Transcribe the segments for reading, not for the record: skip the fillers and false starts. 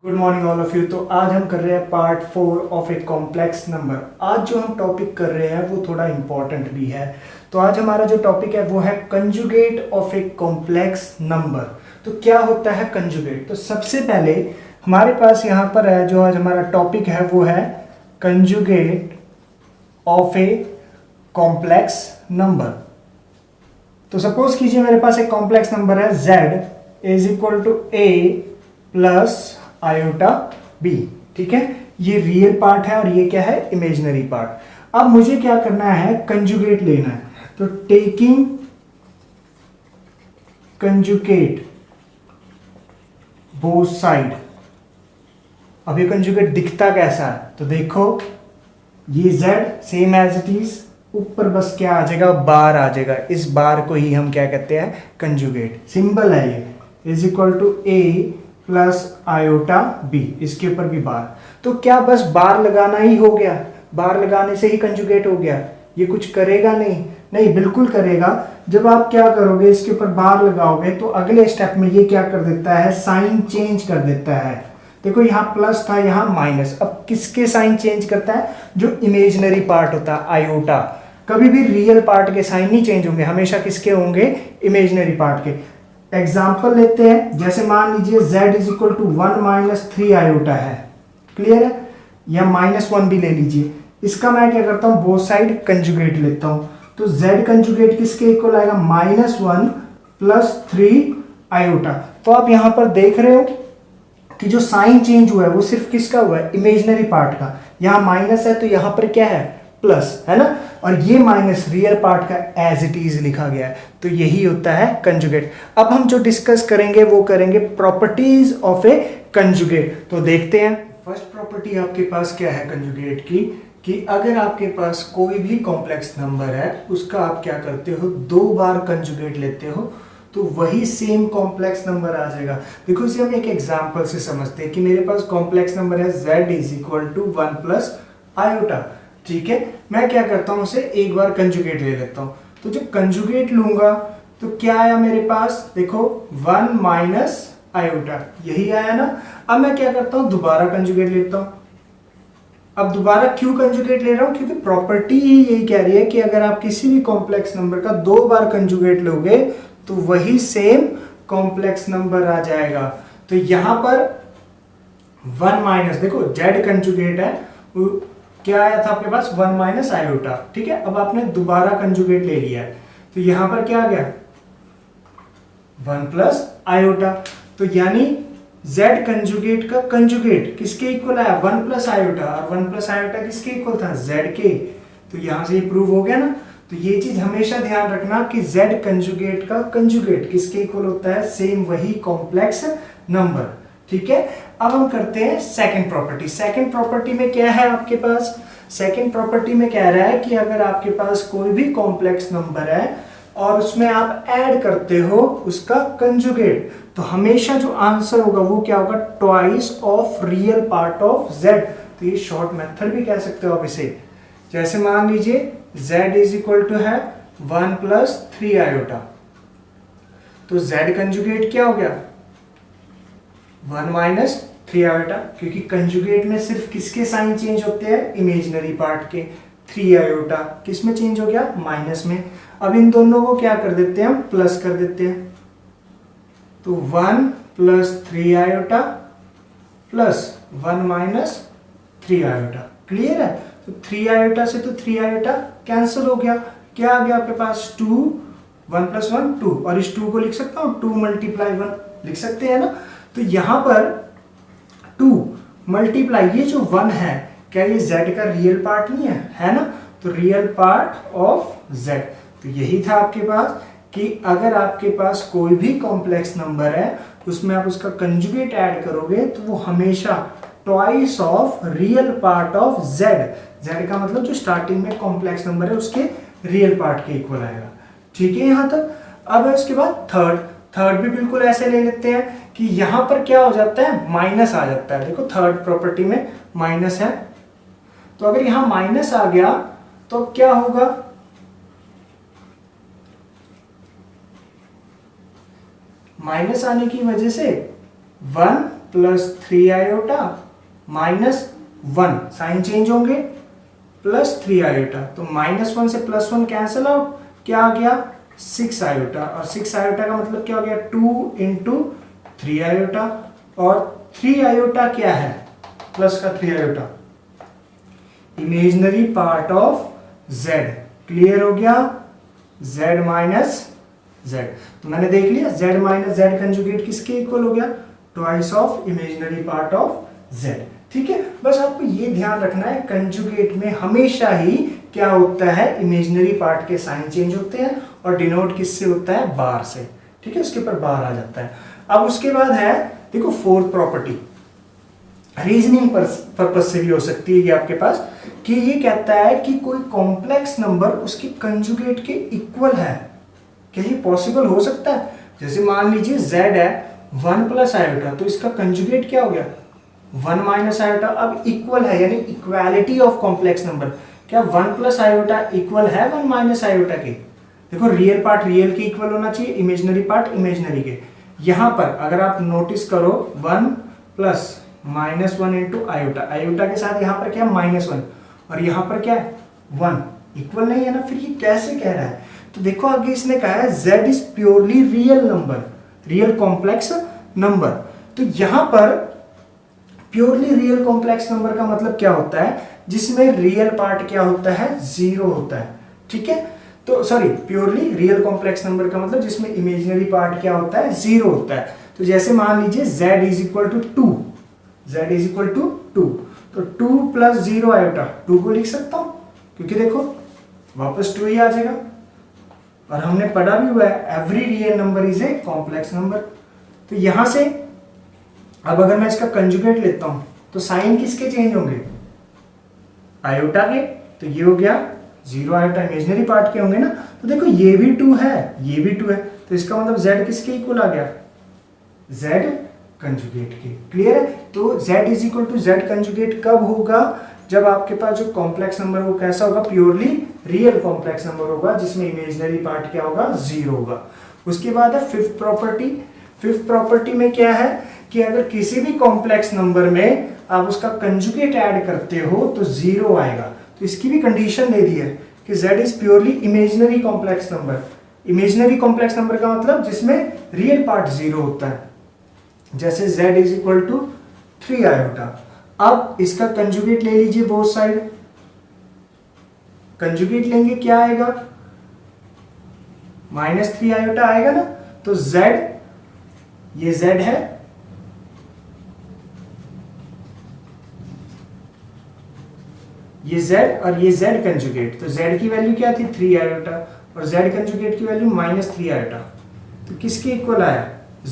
Good morning all of you. तो आज हम कर रहे हैं part 4 of a complex number. आज जो हम टॉपिक कर रहे हैं वो थोड़ा इंपॉर्टेंट भी है। तो आज हमारा जो टॉपिक है वो है conjugate of a complex number. तो क्या होता है कंजुगेट? तो सबसे पहले हमारे पास यहाँ पर है जो आज हमारा टॉपिक है वो है conjugate of a complex number. तो सपोज कीजिए मेरे पास एक कॉम्प्लेक्स नंबर है z is equal to a plus iota b। ठीक है, ये रियल पार्ट है और ये क्या है, इमेजिनरी पार्ट। अब मुझे क्या करना है, कंजुगेट लेना है। तो टेकिंग कंजुगेट बोथ साइड। अब ये कंजुगेट दिखता कैसा है, तो देखो ये z same as it is, ऊपर बस क्या आ जाएगा, बार आ जाएगा। इस बार को ही हम क्या कहते हैं, कंजुगेट। सिंबल है ये, is equal to a plus iota b, इसके ऊपर भी बार। तो क्या बस बार लगाना ही हो गया, बार लगाने से ही कंजुगेट हो गया? ये कुछ करेगा नहीं, नहीं बिल्कुल करेगा। जब आप क्या करोगे, इसके ऊपर बार लगाओगे तो अगले स्टेप में ये क्या कर देता है, साइन चेंज कर देता है। देखो यहाँ प्लस था, यहाँ माइनस। अब किसके साइन चेंज करता है? जो इमेजिनरी पार्ट होता है आयोटा। कभी भी रियल पार्ट के साइन नहीं चेंज होंगे, हमेशा किसके होंगे, इमेजिनरी पार्ट के। एग्जाम्पल लेते हैं, जैसे मान लीजिए z is equal to 1 minus 3 iota है। क्लियर है? या -1 भी ले लीजिए। इसका मैं क्या करता हूँ, बोथ साइड कंजुगेट लेता हूँ। तो z कंजुगेट किसके इक्वल आएगा, -1 प्लस 3 आयोटा। तो आप यहां पर देख रहे हो कि जो साइन चेंज हुआ है वो सिर्फ किसका हुआ है, इमेजिनरी पार्ट का। यहाँ माइनस है तो यहाँ पर क्या है, प्लस है ना, और ये माइनस रियल पार्ट का एज इट इज लिखा गया है। तो यही होता है कंजुगेट। अब हम जो डिस्कस करेंगे वो करेंगे प्रॉपर्टीज ऑफ ए कंजुगेट। तो देखते हैं, फर्स्ट प्रॉपर्टी आपके पास क्या है कंजुगेट की, कि अगर आपके पास कोई भी कॉम्प्लेक्स नंबर है उसका आप क्या करते हो, 2 बार कंजुगेट लेते हो तो वही सेम कॉम्प्लेक्स नंबर आ जाएगा। देखो इसे हम एक एग्जांपल से समझते हैं कि मेरे पास कॉम्प्लेक्स नंबर है z is equal to 1 plus iota. ठीक है, मैं क्या करता हूं, उसे एक बार कंजुगेट ले लेता हूं। तो जब कंजुगेट लूंगा तो क्या आया मेरे पास, देखो 1 माइनस आयोटा, यही आया ना। अब मैं क्या करता हूं, दोबारा कंजुगेट लेता हूं। अब दोबारा क्यों कंजुगेट ले रहा हूं, क्योंकि प्रॉपर्टी ही यही कह रही है कि अगर आप किसी भी कॉम्प्लेक्स नंबर का 2 बार कंजुगेट लोगे तो वही सेम कॉम्प्लेक्स नंबर आ जाएगा। तो यहां पर 1 माइनस, देखो z कंजुगेट है, क्या आया था आपके पास, 1 माइनस आयोटा। ठीक है, अब आपने दोबारा कंजुगेट ले लिया है तो यहां पर क्या आ गया, 1 प्लस आयोटा। तो यानी z कंजुगेट का कंजुगेट किसके इक्वल आया, 1 प्लस आयोटा, और 1 प्लस आयोटा किसके इक्वल था, z के। तो यहां से ये प्रूव हो गया ना। तो ये चीज हमेशा ध्यान रखना कि z कंजुगेट का कंजुगेट किसके इक्वल होता है, सेम वही कॉम्प्लेक्स नंबर। ठीक है, अब हम करते हैं सेकंड प्रॉपर्टी। सेकंड प्रॉपर्टी में क्या है आपके पास, सेकंड प्रॉपर्टी में कह रहा है कि अगर आपके पास कोई भी कॉम्प्लेक्स नंबर है और उसमें आप ऐड करते हो उसका कंजुगेट, तो हमेशा जो आंसर होगा वो क्या होगा, twice of real part of z। तो ये शॉर्ट मेथड भी कह सकते हो आप इसे। जैसे मान लीजिए z इज इक्वल टू है 1 प्लस 3 आयोटा, तो z कंजुगेट क्या हो गया, 1 माइनस 3 आयोटा, क्योंकि कंजुगेट में सिर्फ किसके साइन चेंज होते हैं, इमेजिनरी पार्ट के। 3 आयोटा किस में चेंज हो गया, माइनस में। अब इन दोनों को क्या कर देते हैं, हम प्लस कर देते हैं। तो 1 plus 3 iota plus 1 minus 3 iota. Clear है? तो 3 आयोटा से तो 3 आयोटा कैंसिल हो गया। क्या आ गया आपके पास, 2, 1 प्लस 1 2, और इस 2 को लिख सकता हूं 2 मल्टीप्लाई 1, लिख सकते हैं ना। तो यहां पर 2 मल्टीप्लाई, ये जो 1 है क्या ये z का रियल पार्ट नहीं है ना। तो रियल पार्ट ऑफ z। तो यही था आपके पास कि अगर आपके पास कोई भी कॉम्प्लेक्स नंबर है उसमें आप उसका कंजुगेट ऐड करोगे तो वो हमेशा twice of real part of z। z का मतलब जो स्टार्टिंग में कॉम्प्लेक्स नंबर है उसके रियल पार्ट के इक्वल आएगा। ठीक है यहां तक। अब उसके बाद थर्ड भी बिल्कुल ऐसे ले लेते हैं कि यहां पर क्या हो जाता है, माइनस आ जाता है। देखो थर्ड प्रॉपर्टी में माइनस है, तो अगर यहां माइनस आ गया तो क्या होगा, माइनस आने की वजह से 1 plus 3 iota minus 1, sign change होंगे, प्लस 3 आयोटा, तो -1 से +1 कैंसिल आउट, क्या आ गया 6 आयोटा, और 6 आयोटा का मतलब क्या हो गया 2 इंटू 3 आयोटा, और 3 आयोटा क्या है, प्लस का 3 iota imaginary part of z, clear हो गया, z माइनस z, तो मैंने देख लिया z माइनस z कंजुगेट किसके इक्वल हो गया, twice of imaginary part of z, ठीक है। बस आपको ये ध्यान रखना है कंजुगेट में हमेशा ही क्या होता है, इमेजिनरी पार्ट के साइन चेंज होते हैं और डिनोट किससे होता है, बार से, ठीक है, उसके ऊपर बार आ जाता है। अब उसके बाद है देखो फोर्थ प्रॉपर्टी, रीजनिंग पर्पज से भी हो सकती है ये आपके पास, कि ये कहता है कि कोई कॉम्प्लेक्स नंबर उसके कंजुगेट के इक्वल है, क्या ये पॉसिबल हो सकता है। जैसे मान लीजिए z है 1 प्लस आयोटा, तो इसका कंजुगेट क्या हो गया 1 माइनस आयोटा, अब इक्वल है यानी इक्वालिटी ऑफ कॉम्प्लेक्स नंबर, क्या 1 प्लस आयोटा इक्वल है 1 माइनस आयोटा के, देखो रियल पार्ट रियल के इक्वल होना चाहिए, इमेजिनरी पार्ट इमेजिनरी के। यहां पर अगर आप नोटिस करो 1 प्लस -1 इंटू आयोटा, आयोटा के साथ यहां पर क्या -1 और यहां पर क्या है 1, इक्वल नहीं है ना, फिर ये कैसे कह रहा है, तो देखो आगे इसने कहा है z is purely real number, real complex number, तो यहां पर प्योरली रियल कॉम्प्लेक्स नंबर का मतलब क्या होता है, जिसमें रियल पार्ट क्या होता है 0 होता है, ठीक है, तो sorry purely real complex number का मतलब जिसमें इमेजिनरी पार्ट क्या होता है 0 होता है। तो जैसे मान लीजिए z is equal to 2, z is equal to 2, तो 2 प्लस 0 आयोटा 2 को लिख सकता हूं, क्योंकि देखो वापस 2 ही आ जाएगा, और हमने पढ़ा भी हुआ है every real number is a complex number. तो यहां से अब अगर मैं इसका कंजुगेट लेता हूं तो साइन किसके चेंज होंगे, आयोटा के, तो ये हो गया 0 आयोटा इमेजिनरी पार्ट के होंगे ना, तो देखो ये भी 2 है ये भी 2 है, तो इसका मतलब z किसके इक्वल आ गया, z कंजुगेट के, क्लियर है। तो z is equal to z conjugate कब होगा, जब आपके पास जो कॉम्प्लेक्स नंबर वो कैसा होगा, प्योरली रियल कॉम्प्लेक्स नंबर होगा, जिसमें इमेजिनरी पार्ट क्या होगा 0 होगा। उसके बाद है फिफ्थ प्रॉपर्टी, फिफ्थ प्रॉपर्टी में क्या है कि अगर किसी भी कॉम्प्लेक्स नंबर में आप उसका कंजुगेट ऐड करते हो तो 0 आएगा, तो इसकी भी कंडीशन दे दी है कि z is purely imaginary complex number, imaginary complex number का मतलब जिसमें रियल पार्ट 0 होता है, जैसे z is equal to 3 iota. अब इसका कंजुगेट ले लीजिए बोथ साइड, कंजुगेट लेंगे क्या आएगा -3 आयोटा आएगा ना, तो z, ये z है, ये z और ये z कंजुगेट, तो z की वैल्यू क्या थी 3 आयोटा और z कंजुगेट की वैल्यू -3 आयोटा, तो किसके इक्वल आया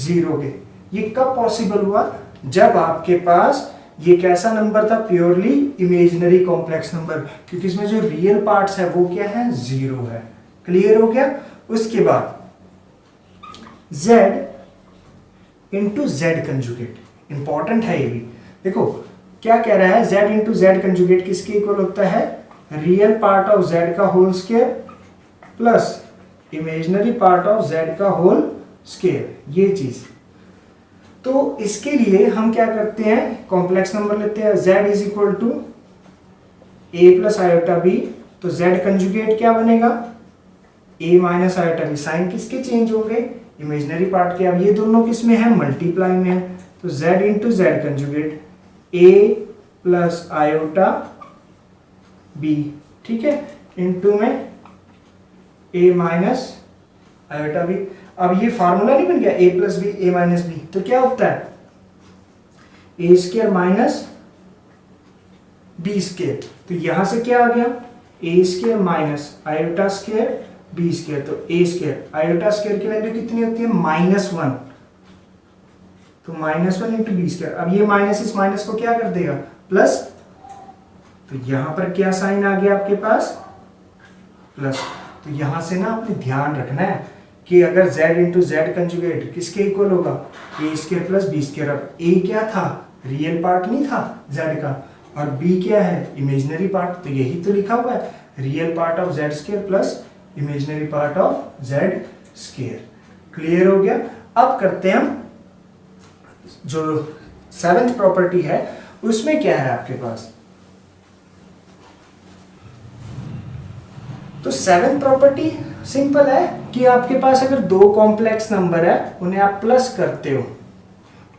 0 के। ये कब पॉसिबल हुआ, जब आपके पास ये कैसा नंबर था, प्योरली इमेजिनरी कॉम्प्लेक्स नंबर, क्योंकि इसमें जो रियल पार्ट्स है वो क्या है 0 है, क्लियर हो गया। उसके बाद z into z conjugate, important है ये भी, देखो क्या कह रहा है, z इंटू जेड कंजुगेट किसके इक्वल होता है, रियल पार्ट ऑफ z का whole square plus imaginary part of z का होल स्क्वायर, ये चीज। तो इसके लिए हम क्या करते हैं, कॉम्प्लेक्स नंबर लेते हैं, z is equal to a plus iota b, तो z कंजुगेट क्या बनेगा a minus iota b, sign किसके चेंज होंगे, इमेजिनरी पार्ट के। अब ये दोनों किस में है, मल्टीप्लाई में है, तो z into z conjugate a plus iota b, ठीक है, इंटू में a माइनस आयोटा b। अब ये फार्मूला नहीं बन गया a plus B A minus B, तो क्या होता है A square minus B square, तो यहां से क्या आ गया A square minus iota square B square, तो ए स्क्वायर, आयोटा स्क्वायर की वैल्यू कितनी होती है -1, तो -1 इंटू बी स्क्वायर। अब ये माइनस इस माइनस को क्या कर देगा प्लस, तो यहां पर क्या साइन आ गया आपके पास प्लस। तो यहां से ना आपने ध्यान रखना है कि अगर z इंटू जेड कंजुगेट किसके इक्वल होगा, ए स्क्वायर प्लस बी स्क्वायर। अब a क्या था, रियल पार्ट नहीं था z का, और b क्या है, इमेजिनरी पार्ट, तो यही तो लिखा हुआ है, real part of z square plus imaginary part of z square. Clear हो गया। अब करते हैं हम जो सेवेंथ प्रॉपर्टी है, उसमें क्या है आपके पास, तो सेवेंथ प्रॉपर्टी सिंपल है कि आपके पास अगर दो कॉम्प्लेक्स नंबर है उन्हें आप प्लस करते हो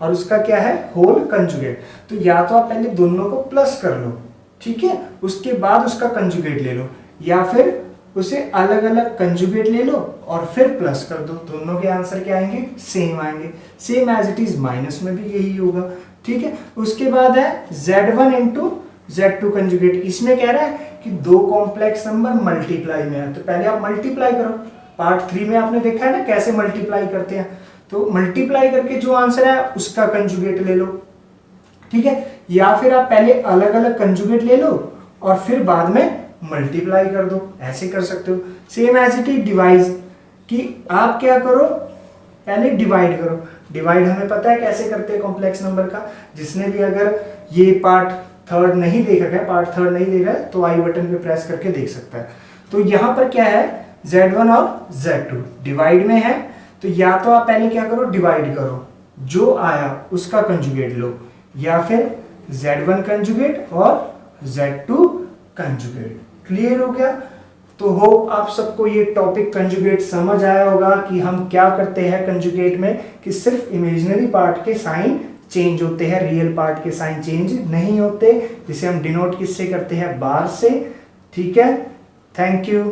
और उसका क्या है होल कंजुगेट, तो या तो आप पहले दोनों को प्लस कर लो, ठीक है, उसके बाद उसका कंजुगेट ले लो, या फिर उसे अलग अलग कंजुगेट ले लो और फिर प्लस कर दो, दोनों के आंसर क्या आएंगे, सेम आएंगे, same as it is minus में भी यही होगा, ठीक है। उसके बाद है Z1 इंटू Z2 कंजुगेट, इसमें कह रहा है कि दो कॉम्प्लेक्स नंबर मल्टीप्लाई में है, तो पहले आप मल्टीप्लाई करो, पार्ट 3 में आपने देखा है ना कैसे मल्टीप्लाई करते हैं, तो मल्टीप्लाई करके जो आंसर है उसका कंजुगेट ले लो, ठीक है, या फिर आप पहले अलग अलग कंजुगेट ले लो और फिर बाद में मल्टीप्लाई कर दो, ऐसे कर सकते हो। Same as it is divide, कि आप क्या करो, पहले डिवाइड करो, डिवाइड हमें पता है कैसे करते हैं कॉम्प्लेक्स नंबर का, जिसने भी अगर ये पार्ट थर्ड नहीं देखा है, पार्ट थर्ड नहीं देखा है तो आई बटन पे प्रेस करके देख सकता है। तो यहाँ पर क्या है, Z1 और Z2 डिवाइड में है, तो या तो आप पहले क्या करो, डिवाइड करो, जो आया उसका कंजुगेट लो, या फिर Z1 कंजुगेट और Z2 कंजुगेट। क्लियर हो गया? तो होप आप सबको ये टॉपिक कंजुगेट समझ आया होगा कि हम क्या करते हैं कंजुगेट में, कि सिर्फ इमेजिनरी पार्ट के साइन चेंज होते हैं, रियल पार्ट के साइन चेंज नहीं होते, जिसे हम डिनोट किससे करते हैं, बार से, ठीक है। Thank you.